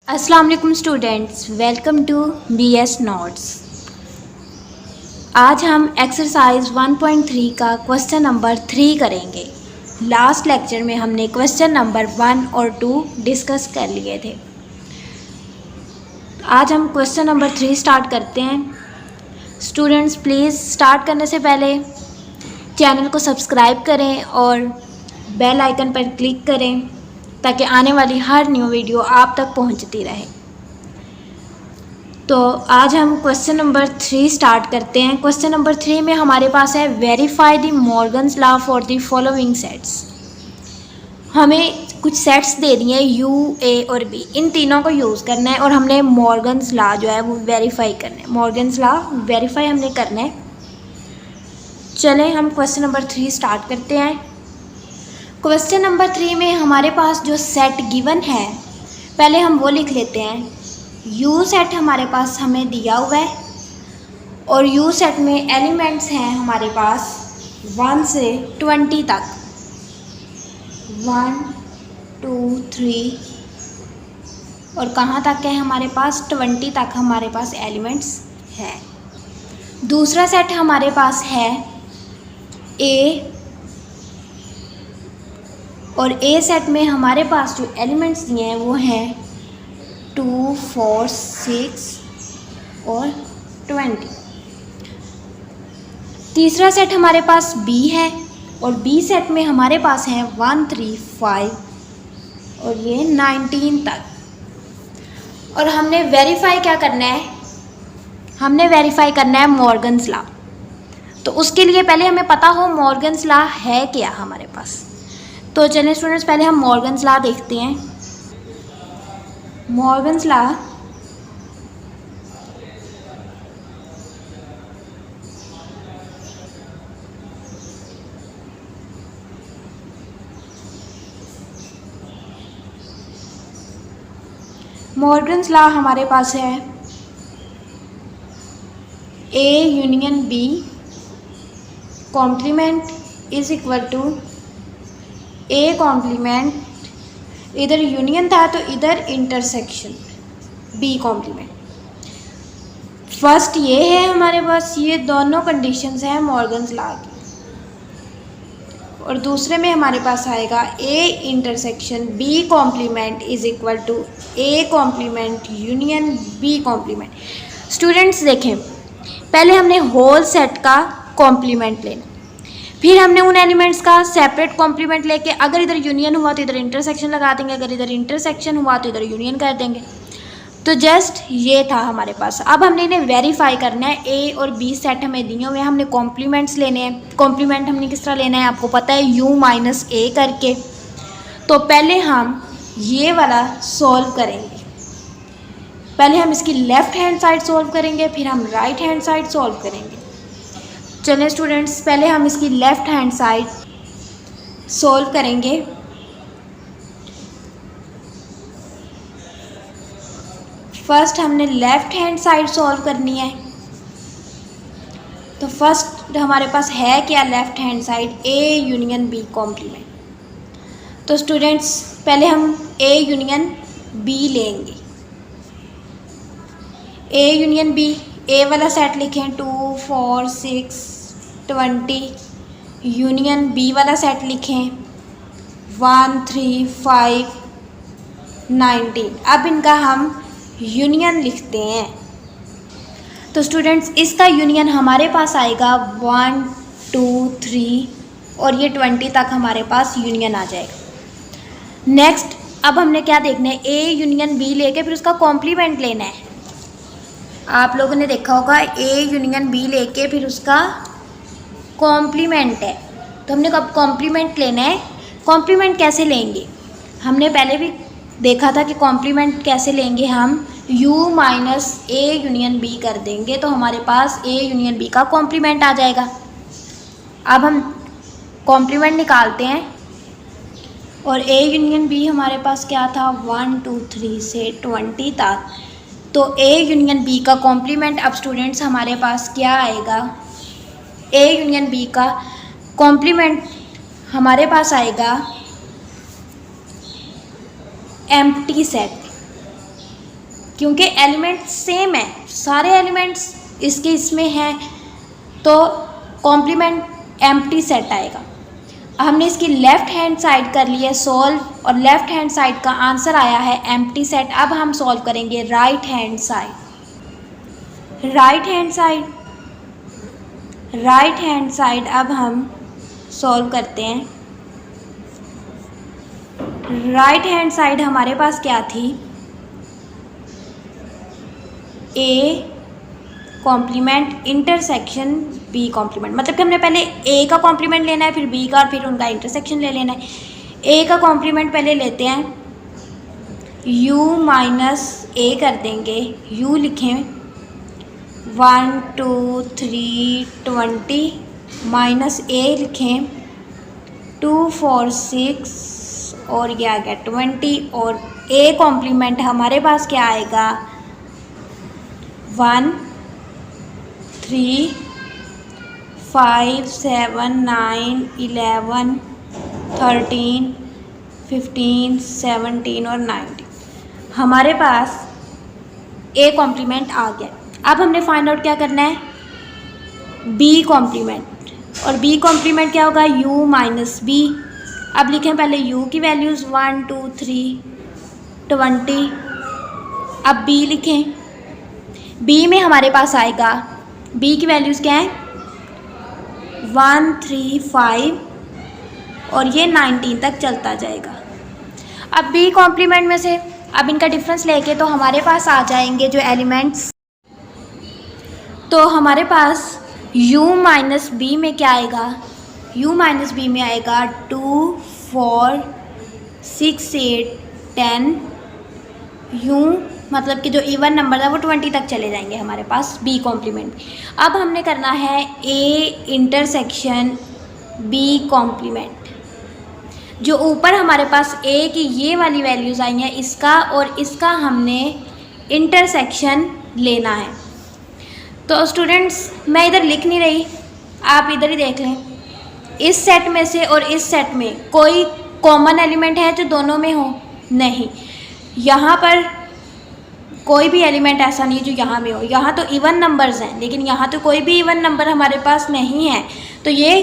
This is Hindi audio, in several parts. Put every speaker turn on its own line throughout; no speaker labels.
अस्सलाम वालेकुम students, welcome to BS notes. आज हम एक्सरसाइज 1.3 का क्वेश्चन नंबर 3 करेंगे। लास्ट लेक्चर में हमने क्वेश्चन नंबर 1 और 2 डिस्कस कर लिए थे। आज हम क्वेश्चन नंबर 3 स्टार्ट करते हैं। स्टूडेंट्स प्लीज़ स्टार्ट करने से पहले चैनल को सब्सक्राइब करें और बेल आइकन पर क्लिक करें ताकि आने वाली हर न्यू वीडियो आप तक पहुंचती रहे। तो आज हम क्वेश्चन नंबर 3 स्टार्ट करते हैं। क्वेश्चन नंबर 3 में हमारे पास है verify the Morgan's law for the following sets. हमें कुछ सेट्स दे दिए यू, ए और बी, इन तीनों को यूज़ करना है और हमने मॉर्गन्स लॉ जो है वो वेरीफाई करना है। मॉर्गन्स लॉ वेरीफाई हमने करना है। चलें हम क्वेश्चन नंबर 3 स्टार्ट करते हैं। क्वेश्चन नंबर 3 में हमारे पास जो सेट गिवन है पहले हम वो लिख लेते हैं। यू सेट हमारे पास हमें दिया हुआ है और यू सेट में एलिमेंट्स हैं हमारे पास 1 से 20 तक। 1 2 3 और कहाँ तक है हमारे पास 20 तक हमारे पास एलिमेंट्स हैं। दूसरा सेट हमारे पास है ए और ए सेट में हमारे पास जो एलिमेंट्स दिए हैं वो हैं 2 4 6 और 20। तीसरा सेट हमारे पास बी है और बी सेट में हमारे पास हैं 1 3 5 और ये 19 तक। और हमने वेरीफाई क्या करना है, हमने वेरीफाई करना है मॉर्गन्स लॉ। तो उसके लिए पहले हमें पता हो मॉर्गन्स लॉ है क्या हमारे पास। तो चलिए स्टूडेंट्स पहले हम मॉर्गन्स लॉ देखते हैं। मॉर्गन्स लॉ मॉर्गन्स लॉ हमारे पास है A union B complement is equal to A complement, इधर यूनियन था तो इधर इंटरसेक्शन बी कॉम्प्लीमेंट। फर्स्ट ये है हमारे पास, ये दोनों कंडीशंस हैं मॉर्गन्स लॉ की। और दूसरे में हमारे पास आएगा A intersection B complement is equal to A complement union B complement. Students देखें, पहले हमने होल सेट का कॉम्प्लीमेंट लेना, फिर हमने उन एलिमेंट्स का सेपरेट कॉम्प्लीमेंट लेके अगर इधर यूनियन हुआ तो इधर इंटरसेक्शन लगा देंगे, अगर इधर इंटरसेक्शन हुआ तो इधर यूनियन कर देंगे। तो जस्ट ये था हमारे पास। अब हमने इन्हें वेरीफाई करना है। ए और बी सेट हमें दिए हुए हैं, हमने कॉम्प्लीमेंट्स लेने हैं। कॉम्प्लीमेंट हमने किस तरह लेना है आपको पता है, यू माइनस ए करके। तो पहले हम ये वाला सॉल्व करेंगे। पहले हम इसकी लेफ़्ट हैंड साइड सॉल्व करेंगे, फिर हम राइट हैंड साइड सॉल्व करेंगे। चलें स्टूडेंट्स पहले हम इसकी लेफ़्ट हैंड साइड सॉल्व करेंगे। फर्स्ट हमने लेफ़्ट हैंड साइड सॉल्व करनी है। तो फर्स्ट हमारे पास है क्या left hand side, A union B complement. तो स्टूडेंट्स पहले हम ए यूनियन बी लेंगे। ए यूनियन बी, ए वाला सेट लिखें 2 4 6 20, यूनियन बी वाला सेट लिखें 1 3 5 19। अब इनका हम यूनियन लिखते हैं। तो स्टूडेंट्स इसका यूनियन हमारे पास आएगा 1 2 3 और ये 20 तक हमारे पास यूनियन आ जाएगा। नेक्स्ट अब हमने क्या देखना है, ए यूनियन बी लेके फिर उसका कॉम्प्लीमेंट लेना है। आप लोगों ने देखा होगा ए यूनियन बी लेके फिर उसका कॉम्प्लीमेंट है। तो हमने कब कॉम्प्लीमेंट लेना है, कॉम्प्लीमेंट कैसे लेंगे हमने पहले भी देखा था कि कॉम्प्लीमेंट कैसे लेंगे, हम u minus A union B कर देंगे तो हमारे पास ए यूनियन बी का कॉम्प्लीमेंट आ जाएगा। अब हम कॉम्प्लीमेंट निकालते हैं और ए यूनियन बी हमारे पास क्या था 1 2 3 से 20 तक। तो ए यूनियन बी का कॉम्प्लीमेंट अब स्टूडेंट्स हमारे पास क्या आएगा, ए यूनियन बी का कॉम्प्लीमेंट हमारे पास आएगा एम्प्टी सेट। क्योंकि एलिमेंट सेम है, सारे एलिमेंट्स इसके इसमें हैं, तो कॉम्प्लीमेंट एम्प्टी सेट आएगा। हमने इसकी लेफ़्ट हैंड साइड कर ली है सॉल्व, और लेफ़्ट हैंड साइड का आंसर आया है एम्प्टी सेट। अब हम सॉल्व करेंगे right hand side. Right hand side अब हम सॉल्व करते हैं। राइट हैंड साइड हमारे पास क्या थी, A complement intersection B complement, मतलब कि हमने पहले ए का कॉम्प्लीमेंट लेना है, फिर बी का, और फिर उनका इंटरसेक्शन ले लेना है। ए का कॉम्प्लीमेंट पहले लेते हैं, u माइनस ए कर देंगे, u लिखें 1 2 3 20 माइनस ए लिखें 2 4 6 और ये आ गया 20, और ए कॉम्प्लीमेंट हमारे पास क्या आएगा 1 3 5 7 9 11 13 15 17 और 19, हमारे पास ए कॉम्प्लीमेंट आ गया। अब हमने फाइंड आउट क्या करना है, बी कॉम्प्लीमेंट, और बी कॉम्प्लीमेंट क्या होगा u माइनस बी। अब लिखें पहले u की वैल्यूज़ 1 2 3 20, अब b लिखें, b में हमारे पास आएगा, b की वैल्यूज़ क्या है 1 3 5 और ये 19 तक चलता जाएगा। अब b कॉम्प्लीमेंट में से अब इनका डिफरेंस लेके तो हमारे पास आ जाएंगे जो एलिमेंट्स, तो हमारे पास u माइनस बी में क्या आएगा, u माइनस बी में आएगा 2 4 6 8 10, u मतलब कि जो इवन नंबर है वो 20 तक चले जाएंगे हमारे पास b कॉम्प्लीमेंट। अब हमने करना है a इंटरसेक्शन b कॉम्प्लीमेंट। जो ऊपर हमारे पास a की ये वाली वैल्यूज़ आई हैं, इसका और इसका हमने इंटरसेक्शन लेना है। तो स्टूडेंट्स मैं इधर लिख नहीं रही, आप इधर ही देख लें, इस सेट में से और इस सेट में कोई कॉमन एलिमेंट है जो दोनों में हो, नहीं। यहाँ पर कोई भी एलिमेंट ऐसा नहीं है जो यहाँ में हो, यहाँ तो इवन नंबर्स हैं, लेकिन यहाँ तो कोई भी इवन नंबर हमारे पास नहीं है, तो ये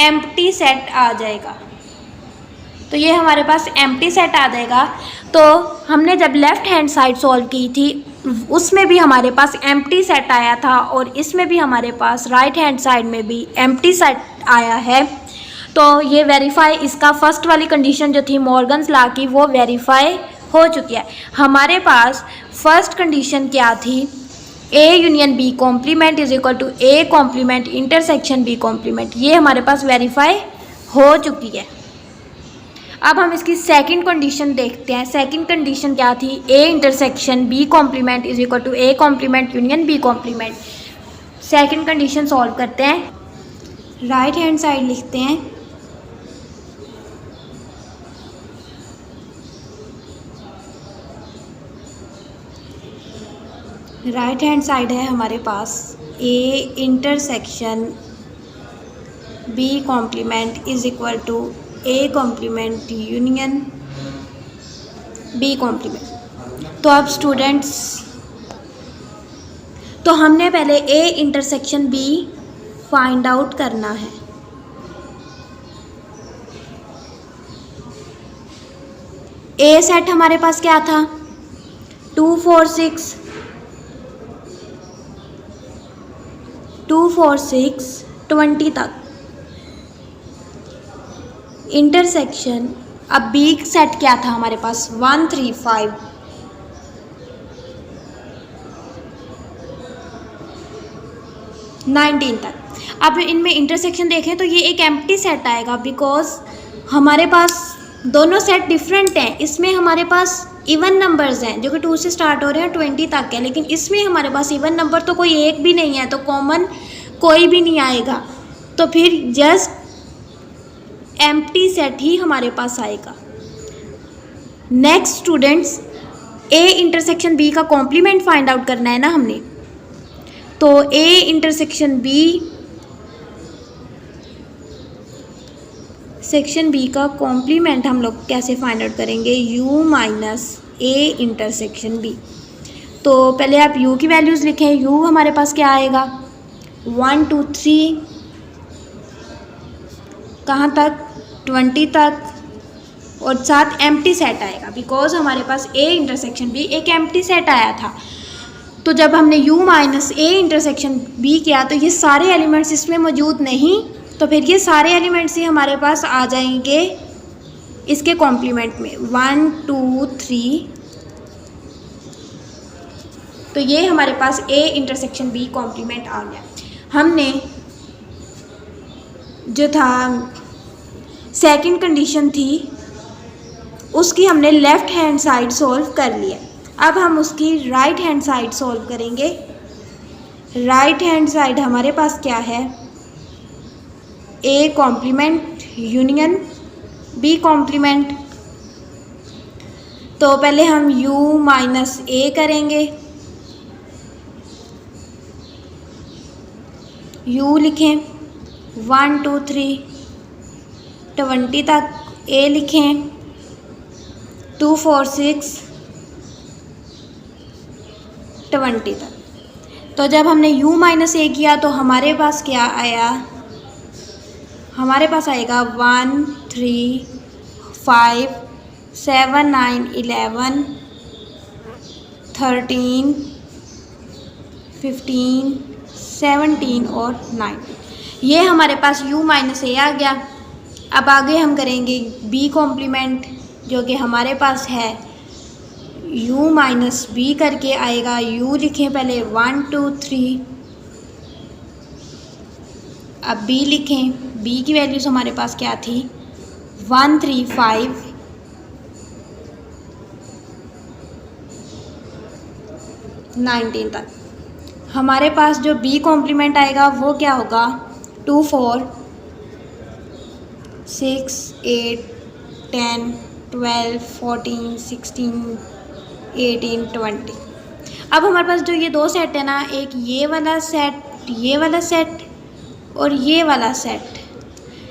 एम्प्टी सेट आ जाएगा। तो ये हमारे पास एम्प्टी सेट आ जाएगा। तो हमने जब लेफ़्ट हैंड साइड सॉल्व की थी उसमें भी हमारे पास एम्प्टी सेट आया था, और इसमें भी हमारे पास राइट हैंड साइड में भी एम्प्टी सेट आया है। तो ये वेरीफाई, इसका फर्स्ट वाली कंडीशन जो थी मॉर्गन्स लॉ की, वो वेरीफाई हो चुकी है। हमारे पास फर्स्ट कंडीशन क्या थी, A union B complement is equal to A complement intersection B complement, ये हमारे पास वेरीफाई हो चुकी है। अब हम इसकी सेकंड कंडीशन देखते हैं। सेकंड कंडीशन क्या थी, A intersection B complement is equal to A complement union B complement. Second condition solve करते हैं, राइट हैंड साइड लिखते हैं, राइट हैंड साइड है हमारे पास A intersection B complement is equal to A complement union B complement. तो अब स्टूडेंट्स, तो हमने पहले A intersection B find out करना है। ए सेट हमारे पास क्या था 2 4 6 2 4 6 20 तक। इंटरसेक्शन अब बी सेट क्या था हमारे पास 1 3 5 19 तक। अब इनमें इंटरसेक्शन देखें तो ये एक एम्प्टी सेट आएगा, बिकॉज हमारे पास दोनों सेट डिफरेंट हैं। इसमें हमारे पास इवन नंबर्स हैं जो कि 2 से स्टार्ट हो रहे हैं 20 तक है, लेकिन इसमें हमारे पास इवन नंबर तो कोई एक भी नहीं है, तो कॉमन कोई भी नहीं आएगा, तो फिर जस्ट एम्प्टी सेट ही हमारे पास आएगा। Next students, A intersection B का कॉम्प्लीमेंट फाइंड आउट करना है ना हमने, तो A intersection B section B का कॉम्प्लीमेंट हम लोग कैसे फाइंड आउट करेंगे, u minus A intersection B. तो पहले आप u की वैल्यूज़ लिखें। u हमारे पास क्या आएगा 1 2 3 कहाँ तक 20 तक, और साथ एम्प्टी सेट आएगा बिकॉज हमारे पास a इंटरसेक्शन b एक एम्प्टी सेट आया था। तो जब हमने u minus a intersection b किया तो ये सारे एलिमेंट्स इसमें मौजूद नहीं, तो फिर ये सारे एलिमेंट्स ही हमारे पास आ जाएंगे इसके कॉम्प्लीमेंट में 1 2 3। तो ये हमारे पास a इंटरसेक्शन b कॉम्प्लीमेंट आ गया। हमने जो था सेकंड कंडीशन थी उसकी हमने लेफ़्ट हैंड साइड सॉल्व कर लिया। अब हम उसकी राइट हैंड साइड सॉल्व करेंगे। राइट हैंड साइड हमारे पास क्या है a complement union b complement. तो पहले हम u माइनस a करेंगे, u लिखें 1 2 3 20 तक, a लिखें 2 4 6 20 तक। तो जब हमने u माइनस a किया तो हमारे पास क्या आया, हमारे पास आएगा 1 3 5 7 9 11 13 15 17 और 19। ये हमारे पास u माइनस a आ गया। अब आगे हम करेंगे b कॉम्प्लीमेंट जो कि हमारे पास है u माइनस b करके आएगा। u लिखें पहले 1 2 3, अब b लिखें। b की वैल्यूज़ हमारे पास क्या थी 1 3 5 19 तक। हमारे पास जो b कॉम्प्लीमेंट आएगा वो क्या होगा 2 4 6 8 10 12 14 16 18 20। अब हमारे पास जो ये दो सेट है ना, एक ये वाला सेट और ये वाला सेट,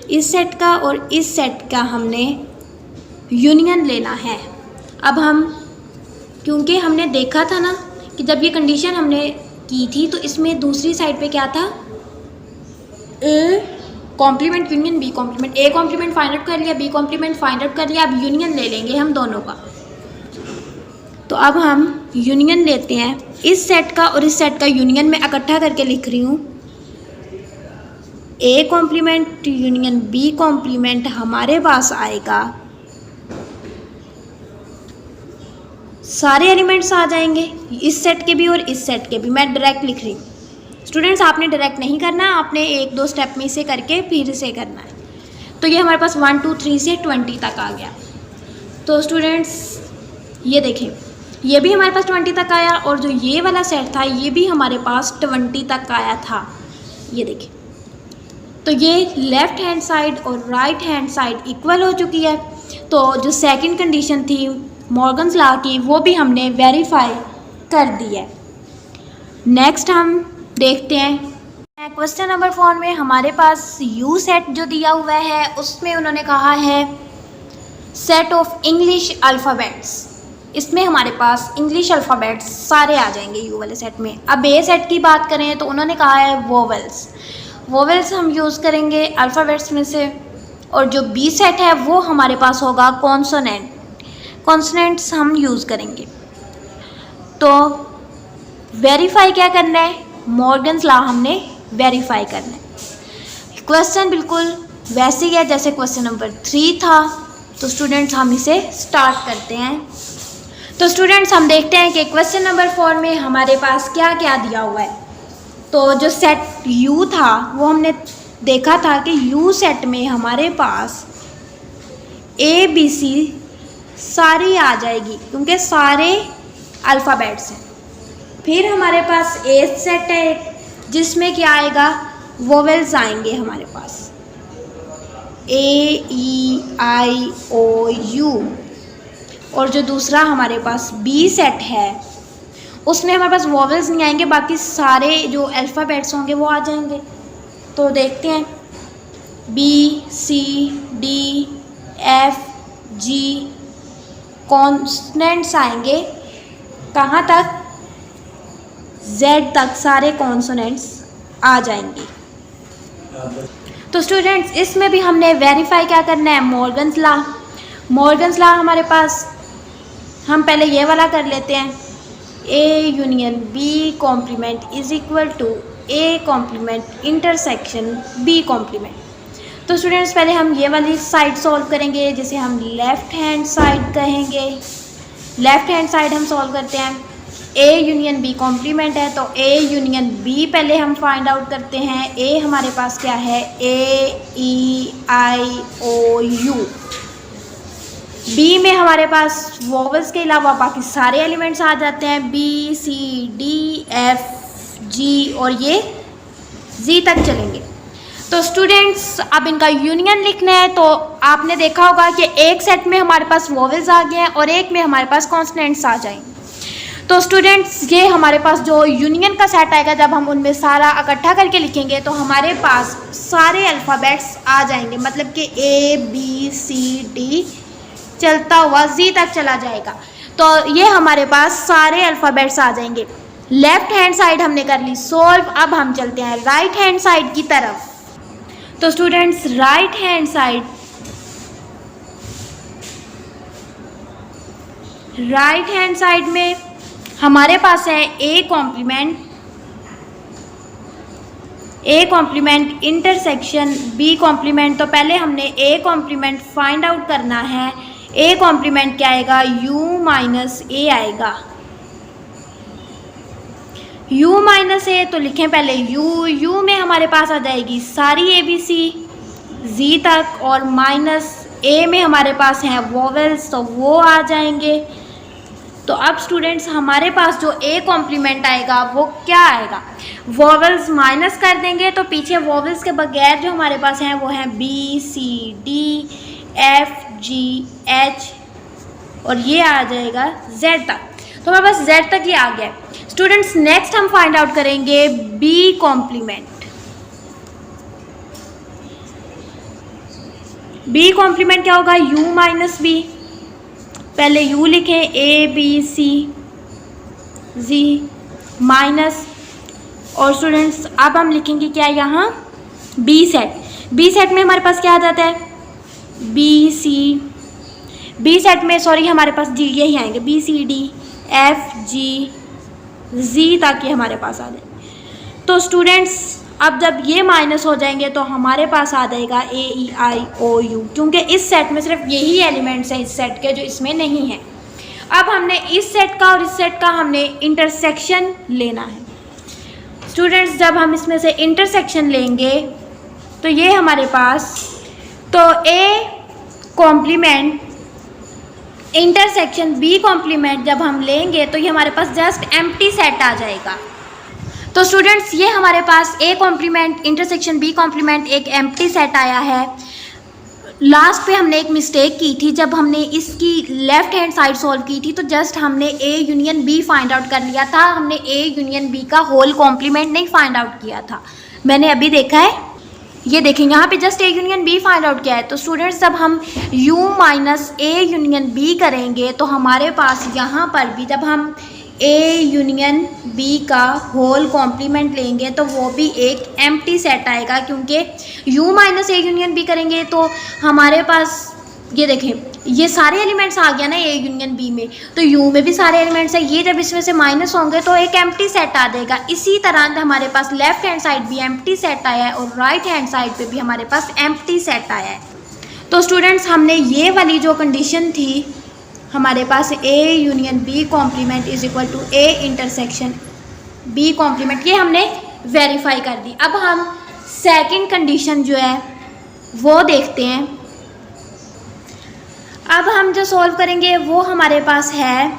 इस सेट का और इस सेट का हमने यूनियन लेना है। अब हम क्योंकि हमने देखा था ना कि जब ये कंडीशन हमने की थी तो इसमें दूसरी साइड पे क्या था a complement union b complement. a complement find out कर लिया, b कॉम्प्लीमेंट फाइंड आउट कर लिया, अब यूनियन ले लेंगे हम दोनों का। तो अब हम यूनियन लेते हैं, इस सेट का और इस सेट का यूनियन मैं इकट्ठा करके लिख रही हूँ। a complement union b complement हमारे पास आएगा, सारे एलिमेंट्स आ जाएंगे इस सेट के भी और इस सेट के भी। मैं डायरेक्ट लिख रही हूँ, स्टूडेंट्स आपने डायरेक्ट नहीं करना, आपने 1 2 स्टेप में इसे करके फिर इसे करना है। तो ये हमारे पास 1 2 3 से 20 तक आ गया। तो स्टूडेंट्स ये देखें, ये भी हमारे पास 20 तक आया और जो ये वाला सेट था ये भी हमारे पास 20 तक आया था। ये देखें, तो ये लेफ़्ट हैंड साइड और राइट हैंड साइड इक्वल हो चुकी है। तो जो सेकंड कंडीशन थी मॉर्गन्स लॉ की वो भी हमने वेरीफाई कर दी है। नेक्स्ट हम देखते हैं क्वेश्चन नंबर 4 में हमारे पास यू सेट जो दिया हुआ है उसमें उन्होंने कहा है सेट ऑफ इंग्लिश अल्फ़ाबेट्स। इसमें हमारे पास इंग्लिश अल्फ़ाबेट्स सारे आ जाएंगे यू वाले सेट में। अब ए सेट की बात करें तो उन्होंने कहा है वोवेल्स हम यूज़ करेंगे अल्फ़ाबेट्स में से, और जो बी सेट है वो हमारे पास होगा कॉन्सोनेंट्स हम यूज़ करेंगे। तो वेरीफाई क्या करना है, मॉर्गन्स लॉ हमने वेरीफाई करना है। क्वेश्चन बिल्कुल वैसे ही है जैसे क्वेश्चन नंबर 3 था। तो स्टूडेंट्स हम इसे स्टार्ट करते हैं। तो स्टूडेंट्स हम देखते हैं कि क्वेश्चन नंबर 4 में हमारे पास क्या क्या दिया हुआ है। तो जो सेट यू था वो हमने देखा था कि यू सेट में हमारे पास ए बी सी सारी आ जाएगी क्योंकि सारे अल्फ़ाबेट्स हैं। फिर हमारे पास ए सेट है जिसमें क्या आएगा, वोवेल्स आएंगे हमारे पास ए ई आई ओ यू। और जो दूसरा हमारे पास बी सेट है उसमें हमारे पास वोवेल्स नहीं आएंगे, बाकी सारे जो अल्फ़ाबेट्स होंगे वो आ जाएंगे। तो देखते हैं B C D F G consonants आएंगे कहाँ तक, Z तक सारे कॉन्सोनेंट्स आ जाएंगे। तो स्टूडेंट्स इसमें भी हमने वेरीफाई क्या करना है, मॉर्गन्स लॉ। मॉर्गन्स लॉ हमारे पास, हम पहले ये वाला कर लेते हैं, A union B complement is equal to A complement intersection B complement. तो स्टूडेंट्स पहले हम ये वाली साइड सॉल्व करेंगे, जिसे हम लेफ़्ट हैंड साइड कहेंगे। लेफ़्ट हैंड साइड हम सॉल्व करते हैं, A यूनियन B कॉम्प्लीमेंट है, तो A यूनियन B पहले हम फाइंड आउट करते हैं। A हमारे पास क्या है, AEIOU। B में हमारे पास वोवेल्स के अलावा बाकी सारे एलिमेंट्स आ जाते हैं, BCDFG और ये Z तक चलेंगे। तो स्टूडेंट्स अब इनका यूनियन लिखना है, तो आपने देखा होगा कि एक सेट में हमारे पास वोवेल्स आ गए हैं और एक में हमारे पास कॉन्सोनेंट्स आ जाएंगे। तो स्टूडेंट्स ये हमारे पास जो यूनियन का सेट आएगा, जब हम उनमें सारा इकट्ठा करके लिखेंगे तो हमारे पास सारे अल्फ़ाबेट्स आ जाएंगे, मतलब कि ABCD चलता हुआ Z तक चला जाएगा। तो ये हमारे पास सारे अल्फ़ाबेट्स आ जाएंगे। लेफ़्ट हैंड साइड हमने कर ली सॉल्व। अब हम चलते हैं राइट हैंड साइड की तरफ। तो स्टूडेंट्स राइट हैंड साइड में हमारे पास है A complement intersection B complement. तो पहले हमने A कॉम्प्लीमेंट फाइंड आउट करना है। A कॉम्प्लीमेंट क्या आएगा, U माइनस A आएगा। U माइनस A, तो लिखें पहले U में हमारे पास आ जाएगी सारी ABC Z तक, और माइनस A में हमारे पास हैं वोवेल्स, तो वो आ जाएंगे। तो अब स्टूडेंट्स हमारे पास जो A कॉम्प्लीमेंट आएगा वो क्या आएगा, वोवेल्स माइनस कर देंगे, तो पीछे वोवेल्स के बगैर जो हमारे पास हैं वो हैं BCDFGH और ये आ जाएगा Z तक। तो हमारे पास Z तक ये आ गया। स्टूडेंट्स नेक्स्ट हम फाइंड आउट करेंगे B कॉम्प्लीमेंट। B कॉम्प्लीमेंट क्या होगा, U माइनस B। पहले U लिखें, ABCZ माइनस, और स्टूडेंट्स अब हम लिखेंगे क्या यहाँ, B सेट में हमारे पास क्या आ जाता है, B सेट में हमारे पास D यही आएंगे, BCDFGZ तक ये हमारे पास आ जाएंगे। तो स्टूडेंट्स अब जब ये माइनस हो जाएंगे तो हमारे पास आ जाएगा AEIOU, क्योंकि इस सेट में सिर्फ यही एलिमेंट्स हैं इस सेट के जो इसमें नहीं है। अब हमने इस सेट का और इस सेट का हमने इंटरसेक्शन लेना है। स्टूडेंट्स जब हम इसमें से इंटरसेक्शन लेंगे तो ये हमारे पास, तो A complement intersection B complement जब हम लेंगे तो ये हमारे पास जस्ट एम्प्टी सेट आ जाएगा। तो स्टूडेंट्स ये हमारे पास A complement intersection B complement एक एम्प्टी सेट आया है। लास्ट पे हमने एक मिस्टेक की थी, जब हमने इसकी लेफ़्ट हैंड साइड सॉल्व की थी तो जस्ट हमने A union B find out कर लिया था, हमने A यूनियन B का होल कॉम्प्लीमेंट नहीं फाइंड आउट किया था। मैंने अभी देखा है, ये देखें यहाँ पे just A union B find out किया है। तो स्टूडेंट्स जब हम U minus A union B करेंगे तो हमारे पास यहाँ पर भी जब हम A यूनियन B का होल कॉम्प्लीमेंट लेंगे तो वो भी एक एम्प्टी सेट आएगा, क्योंकि U minus A union B करेंगे तो हमारे पास ये देखें ये सारे एलिमेंट्स आ गया ना A यूनियन B में, तो U में भी सारे एलिमेंट्स हैं, ये जब इसमें से माइनस होंगे तो एक एम्प्टी सेट आ जाएगा। इसी तरह हमारे पास लेफ़्ट हैंड साइड भी एम्प्टी सेट आया है और राइट हैंड साइड पे भी हमारे पास एम्प्टी सेट आया है। तो स्टूडेंट्स हमने ये वाली जो कंडीशन थी हमारे पास A union B complement is equal to A intersection B complement, ये हमने वेरीफाई कर दी। अब हम सेकंड कंडीशन जो है वो देखते हैं। अब हम जो सॉल्व करेंगे वो हमारे पास है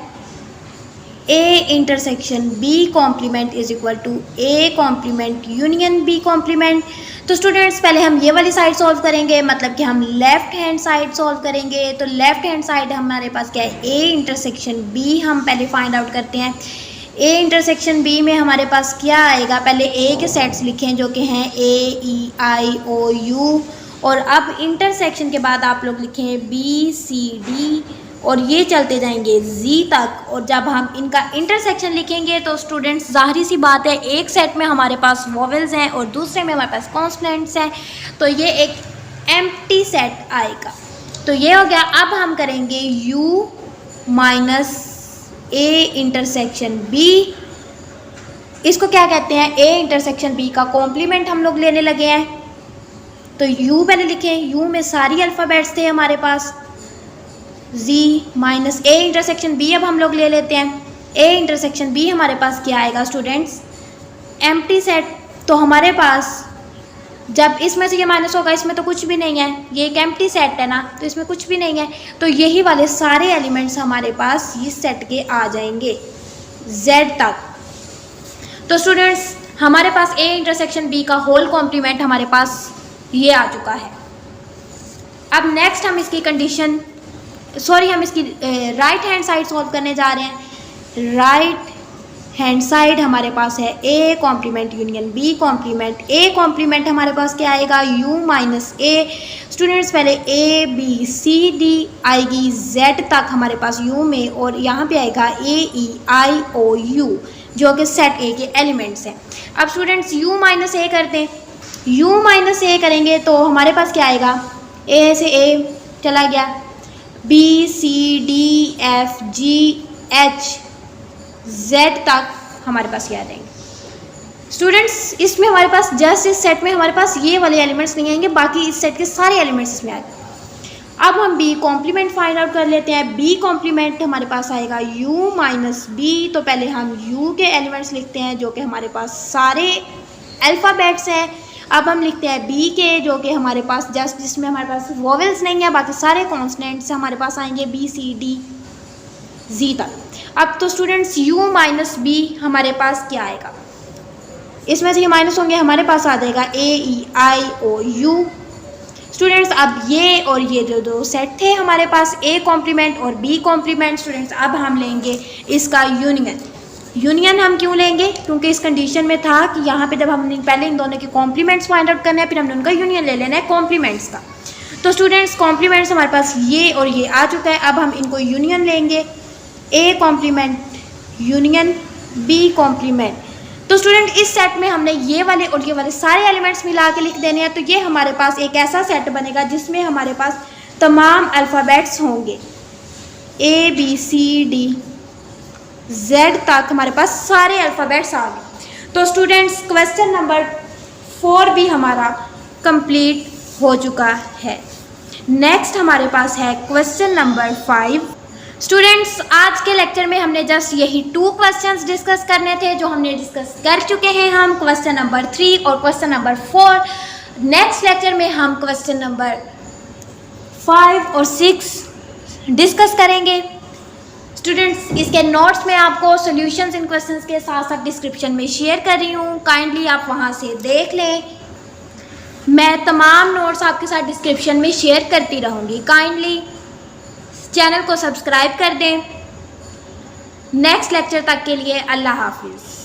A intersection B complement is equal to A complement union B complement. तो स्टूडेंट्स पहले हम ये वाली साइड सॉल्व करेंगे, मतलब कि हम लेफ़्ट हैंड साइड सॉल्व करेंगे। तो लेफ़्ट हैंड साइड हमारे पास क्या है, A इंटरसेक्शन B हम पहले फाइंड आउट करते हैं। A इंटरसेक्शन B में हमारे पास क्या आएगा, पहले A के सेट्स लिखें जो कि हैं AEIOU, और अब इंटरसेक्शन के बाद आप लोग लिखें BCDFG और ये चलते जाएंगे जी तक। और जब हम इनका इंटरसेक्शन लिखेंगे तो स्टूडेंट्स ज़ाहिर सी बात है, एक सेट में हमारे पास वोवेल्स हैं और दूसरे में हमारे पास कॉन्सोनेंट्स हैं, तो ये एक एम्प्टी सेट आएगा। तो ये हो गया। अब हम करेंगे u minus A intersection b। इसको क्या कहते हैं? a इंटरसेक्शन b का कॉम्प्लीमेंट हम लोग लेने लगे हैं। तो u पहले लिखें, u में सारी अल्फ़ाबेट्स थे हमारे पास, z minus a intersection b अब हम लोग ले लेते हैं। a इंटरसेक्शन b हमारे पास क्या आएगा स्टूडेंट्स? Empty set. तो हमारे पास जब इसमें से ये माइनस होगा, इसमें तो कुछ भी नहीं है, ये एक एम्प्टी सेट है ना, तो इसमें कुछ भी नहीं है, तो यही वाले सारे एलिमेंट्स हमारे पास इस सेट के आ जाएंगे z तक। तो स्टूडेंट्स हमारे पास a इंटरसेक्शन b का होल कॉम्प्लीमेंट हमारे पास ये आ चुका है। अब नेक्स्ट हम इसकी कंडीशन हम इसकी राइट हैंड साइड सॉल्व करने जा रहे हैं। राइट हैंड साइड हमारे पास है a complement union b complement. a complement हमारे पास क्या आएगा? u minus a। स्टूडेंट्स पहले a b c d आएगी z तक हमारे पास u में, और यहाँ पे आएगा a e i o u जो कि सेट a के एलिमेंट्स हैं। अब स्टूडेंट्स u माइनस a करते हैं। u माइनस a करेंगे तो हमारे पास क्या आएगा? a से a चला गया, b c d f g h z तक हमारे पास ये आ जाएंगे। स्टूडेंट्स इसमें हमारे पास जस्ट इस सेट में हमारे पास ये वाले एलिमेंट्स नहीं आएंगे, बाकी इस सेट के सारे एलिमेंट्स इसमें आ गए। अब हम b कॉम्प्लीमेंट फाइंड आउट कर लेते हैं। b कॉम्प्लीमेंट हमारे पास आएगा u माइनस b। तो पहले हम u के एलिमेंट्स लिखते हैं जो कि हमारे पास सारे अल्फ़ाबेट्स हैं। अब हम लिखते हैं b के, जो कि हमारे पास जस्ट जिसमें हमारे पास वोवेल्स नहीं है, बाकी सारे कॉन्सोनेंट्स हमारे पास आएंगे b c d z तक। अब तो स्टूडेंट्स u माइनस b हमारे पास क्या आएगा? इसमें से ये माइनस होंगे, हमारे पास आ जाएगा a e i o u। Students अब ये और ये जो दो सेट थे हमारे पास a कॉम्प्लीमेंट और b कॉम्प्लीमेंट, स्टूडेंट्स अब हम लेंगे इसका यूनियन। यूनियन हम क्यों लेंगे? क्योंकि इस कंडीशन में था कि यहाँ पे जब हमने पहले इन दोनों के कॉम्प्लीमेंट्स फाइंड आउट करना है, फिर हमने उनका यूनियन ले लेना है कॉम्प्लीमेंट्स का। तो स्टूडेंट्स कॉम्प्लीमेंट्स हमारे पास ये और ये आ चुका है। अब हम इनको यूनियन लेंगे, a complement union b complement. तो स्टूडेंट इस सेट में हमने ये वाले और ये वाले सारे एलिमेंट्स मिला के लिख देने हैं। तो ये हमारे पास एक ऐसा सेट बनेगा जिसमें हमारे पास तमाम अल्फ़ाबेट्स होंगे, a b c d z तक हमारे पास सारे अल्फ़ाबेट्स आ गए। तो स्टूडेंट्स क्वेश्चन नंबर 4 भी हमारा कंप्लीट हो चुका है। नेक्स्ट हमारे पास है क्वेश्चन नंबर 5। स्टूडेंट्स आज के लेक्चर में हमने जस्ट यही 2 क्वेश्चंस डिस्कस करने थे जो हमने डिस्कस कर चुके हैं हम, क्वेश्चन नंबर 3 और क्वेश्चन नंबर 4। नेक्स्ट लेक्चर में हम क्वेश्चन नंबर 5 और 6 डिस्कस करेंगे। स्टूडेंट्स इसके नोट्स में आपको सॉल्यूशंस इन क्वेश्चंस के साथ साथ डिस्क्रिप्शन में शेयर कर रही हूँ, काइंडली आप वहाँ से देख लें। मैं तमाम नोट्स आपके साथ डिस्क्रिप्शन में शेयर करती रहूँगी, काइंडली चैनल को सब्सक्राइब कर दें। नेक्स्ट लेक्चर तक के लिए अल्लाह हाफिज़।